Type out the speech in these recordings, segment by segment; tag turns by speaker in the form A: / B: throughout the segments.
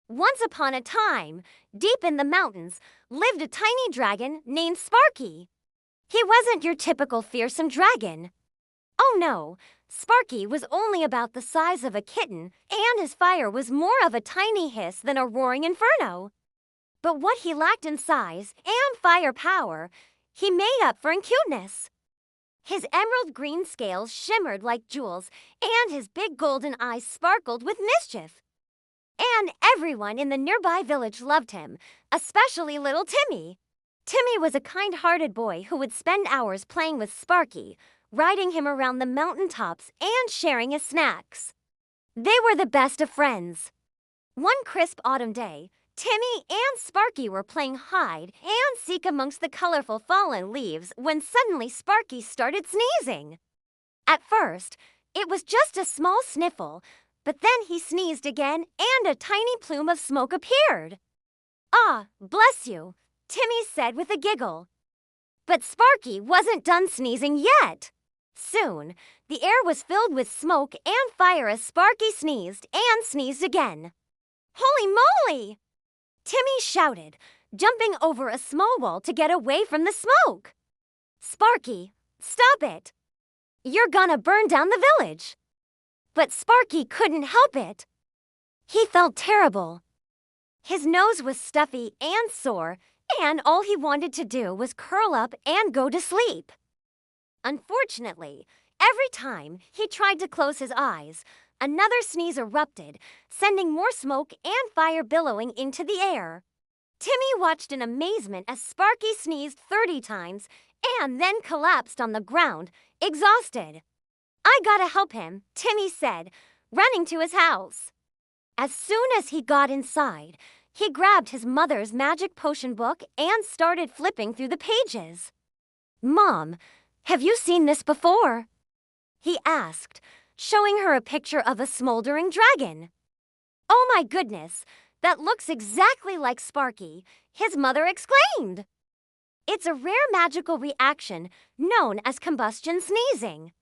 A: Once upon a time, deep in the mountains, lived a tiny dragon named Sparky. He wasn't your typical fearsome dragon. Oh no, Sparky was only about the size of a kitten, and his fire was more of a tiny hiss than a roaring inferno. But what he lacked in size and fire power, he made up for in cuteness. His emerald green scales shimmered like jewels, and his big golden eyes sparkled with mischief. And everyone in the nearby village loved him, especially little Timmy. Timmy was a kind-hearted boy who would spend hours playing with Sparky, riding him around the mountain tops and sharing his snacks. They were the best of friends. One crisp autumn day, Timmy and Sparky were playing hide and seek amongst the colorful fallen leaves when suddenly Sparky started sneezing. At first, it was just a small sniffle, but then he sneezed again and a tiny plume of smoke appeared. "Ah, bless you," Timmy said with a giggle. But Sparky wasn't done sneezing yet. Soon, the air was filled with smoke and fire as Sparky sneezed and sneezed again. "Holy moly!" Timmy shouted, jumping over a small wall to get away from the smoke. "Sparky, stop it! You're gonna burn down the village." But Sparky couldn't help it. He felt terrible. His nose was stuffy and sore, and all he wanted to do was curl up and go to sleep. Unfortunately, every time he tried to close his eyes, another sneeze erupted, sending more smoke and fire billowing into the air. Timmy watched in amazement as Sparky sneezed 30 times and then collapsed on the ground, exhausted. "I gotta help him," Timmy said, running to his house. As soon as he got inside, he grabbed his mother's magic potion book and started flipping through the pages. "Mom, have you seen this before?" he asked, showing her a picture of a smoldering dragon. "Oh my goodness, that looks exactly like Sparky," his mother exclaimed. "It's a rare magical reaction known as combustion sneezing.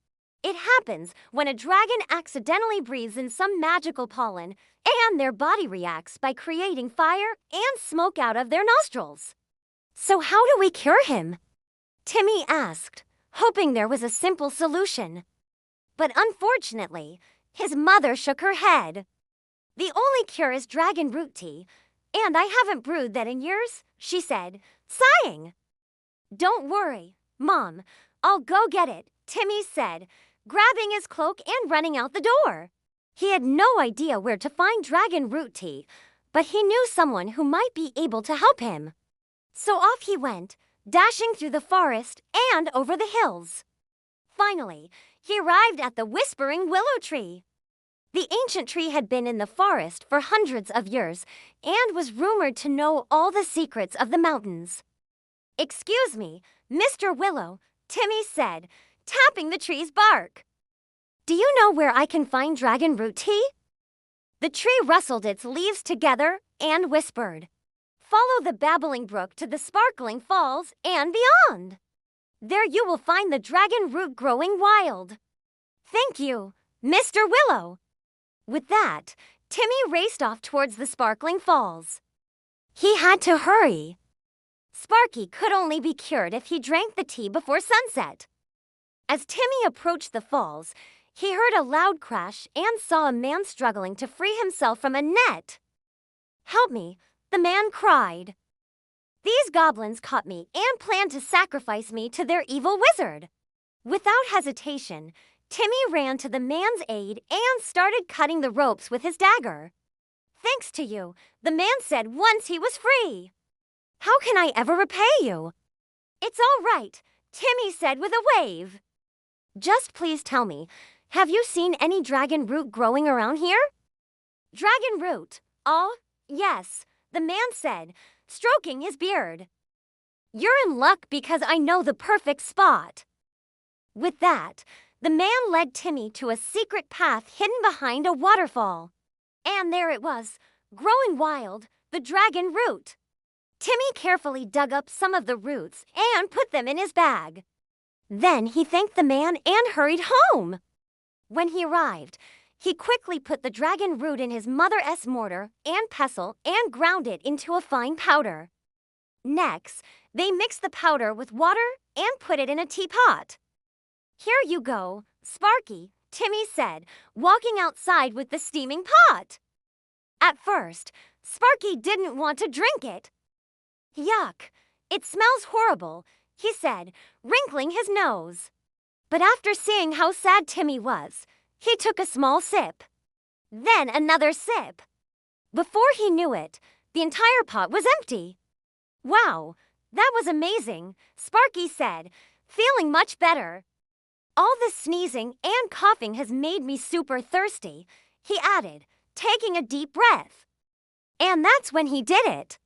A: It happens when a dragon accidentally breathes in some magical pollen, and their body reacts by creating fire and smoke out of their nostrils." "So how do we cure him?" Timmy asked, hoping there was a simple solution. But unfortunately, his mother shook her head. "The only cure is dragon root tea, and I haven't brewed that in years," she said, sighing. "Don't worry, Mom, I'll go get it," Timmy said, grabbing his cloak and running out the door. He had no idea where to find dragon root tea, but he knew someone who might be able to help him. So off he went, dashing through the forest and over the hills. Finally, he arrived at the Whispering Willow Tree. The ancient tree had been in the forest for hundreds of years and was rumored to know all the secrets of the mountains. "Excuse me, Mr. Willow," Timmy said, tapping the tree's bark. "Do you know where I can find dragon root tea?" The tree rustled its leaves together and whispered, "Follow the babbling brook to the sparkling falls and beyond. There you will find the dragon root growing wild." "Thank you, Mr. Willow." With that, Timmy raced off towards the sparkling falls. He had to hurry. Sparky could only be cured if he drank the tea before sunset. As Timmy approached the falls, he heard a loud crash and saw a man struggling to free himself from a net. "Help me," the man cried. "These goblins caught me and planned to sacrifice me to their evil wizard." Without hesitation, Timmy ran to the man's aid and started cutting the ropes with his dagger. "Thanks to you," the man said once he was free. "How can I ever repay you?" "It's all right," Timmy said with a wave. "Just please tell me, have you seen any dragon root growing around here?" "Dragon root? Oh, yes," the man said, stroking his beard. "You're in luck because I know the perfect spot." With that, the man led Timmy to a secret path hidden behind a waterfall. And there it was, growing wild, the dragon root. Timmy carefully dug up some of the roots and put them in his bag. Then he thanked the man and hurried home. When he arrived, He quickly put the dragon root in his mother's mortar and pestle and ground it into a fine powder. Next, they mixed the powder with water and put it in a teapot. "Here you go, Sparky," Timmy said, walking outside with the steaming pot. At first, Sparky didn't want to drink it. "Yuck, it smells horrible," he said, wrinkling his nose. But after seeing how sad Timmy was, he took a small sip. Then another sip. Before he knew it, the entire pot was empty. "Wow, that was amazing," Sparky said, feeling much better. "All this sneezing and coughing has made me super thirsty," he added, taking a deep breath. And that's when he did it.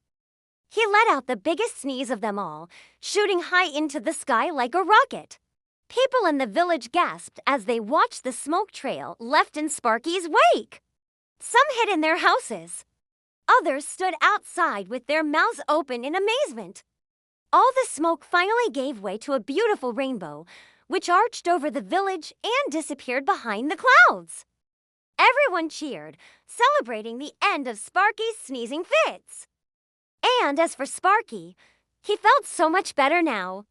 A: He let out the biggest sneeze of them all, shooting high into the sky like a rocket. People in the village gasped as they watched the smoke trail left in Sparky's wake. Some hid in their houses. Others stood outside with their mouths open in amazement. All the smoke finally gave way to a beautiful rainbow, which arched over the village and disappeared behind the clouds. Everyone cheered, celebrating the end of Sparky's sneezing fits. And as for Sparky, he felt so much better now.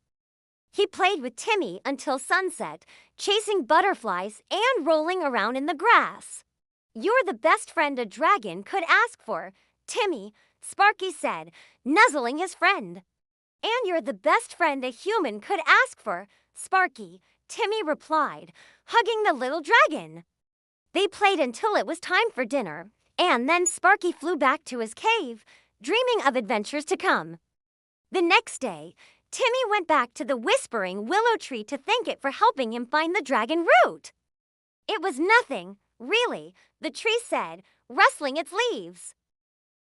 A: He played with Timmy until sunset, chasing butterflies and rolling around in the grass. "You're the best friend a dragon could ask for, Timmy," Sparky said, nuzzling his friend. "And you're the best friend a human could ask for, Sparky," Timmy replied, hugging the little dragon. They played until it was time for dinner, and then Sparky flew back to his cave, dreaming of adventures to come. The next day, Timmy went back to the whispering willow tree to thank it for helping him find the dragon root. "It was nothing, really," the tree said, rustling its leaves.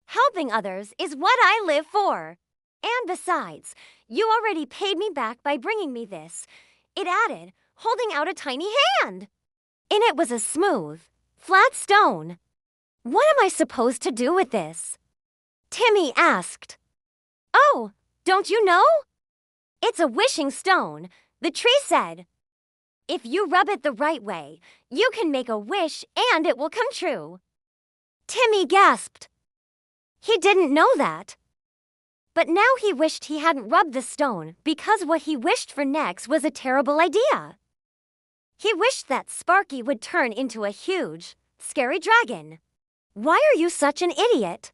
A: "Helping others is what I live for. And besides, you already paid me back by bringing me this," it added, holding out a tiny hand. In it was a smooth, flat stone. "What am I supposed to do with this?" Timmy asked. "Oh, don't you know? It's a wishing stone," the tree said. "If you rub it the right way, you can make a wish and it will come true." Timmy gasped. He didn't know that. But now he wished he hadn't rubbed the stone because what he wished for next was a terrible idea. He wished that Sparky would turn into a huge, scary dragon. "Why are you such an idiot?"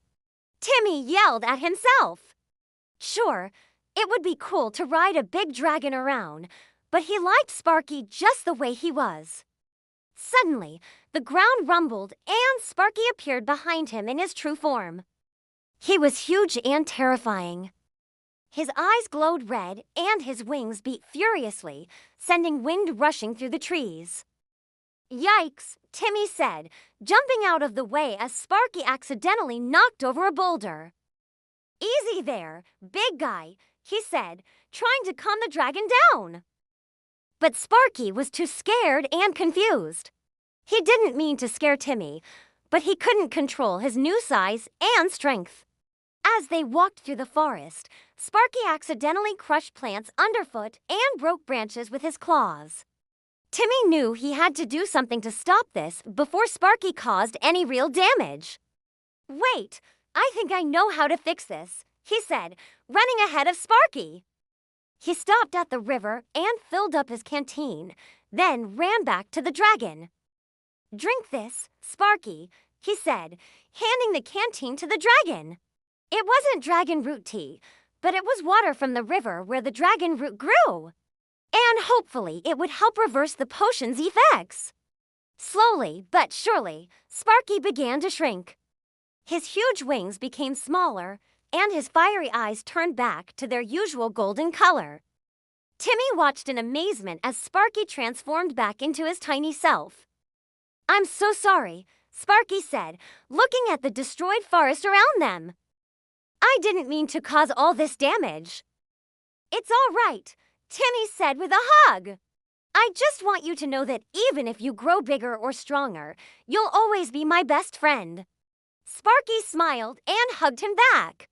A: Timmy yelled at himself. Sure, it would be cool to ride a big dragon around, but he liked Sparky just the way he was. Suddenly, the ground rumbled and Sparky appeared behind him in his true form. He was huge and terrifying. His eyes glowed red and his wings beat furiously, sending wind rushing through the trees. "Yikes," Timmy said, jumping out of the way as Sparky accidentally knocked over a boulder. "Easy there, big guy," he said, trying to calm the dragon down. But Sparky was too scared and confused. He didn't mean to scare Timmy, but he couldn't control his new size and strength. As they walked through the forest, Sparky accidentally crushed plants underfoot and broke branches with his claws. Timmy knew he had to do something to stop this before Sparky caused any real damage. "Wait, I think I know how to fix this," he said, running ahead of Sparky. He stopped at the river and filled up his canteen, then ran back to the dragon. "Drink this, Sparky," he said, handing the canteen to the dragon. It wasn't dragon root tea, but it was water from the river where the dragon root grew. And hopefully it would help reverse the potion's effects. Slowly but surely, Sparky began to shrink. His huge wings became smaller, and his fiery eyes turned back to their usual golden color. Timmy watched in amazement as Sparky transformed back into his tiny self. "I'm so sorry," Sparky said, looking at the destroyed forest around them. "I didn't mean to cause all this damage." "It's all right," Timmy said with a hug. "I just want you to know that even if you grow bigger or stronger, you'll always be my best friend." Sparky smiled and hugged him back.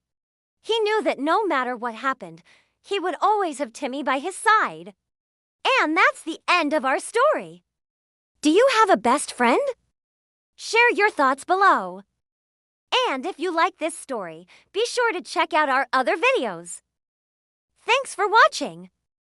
A: He knew that no matter what happened, he would always have Timmy by his side. And that's the end of our story. Do you have a best friend? Share your thoughts below. And if you like this story, be sure to check out our other videos. Thanks for watching.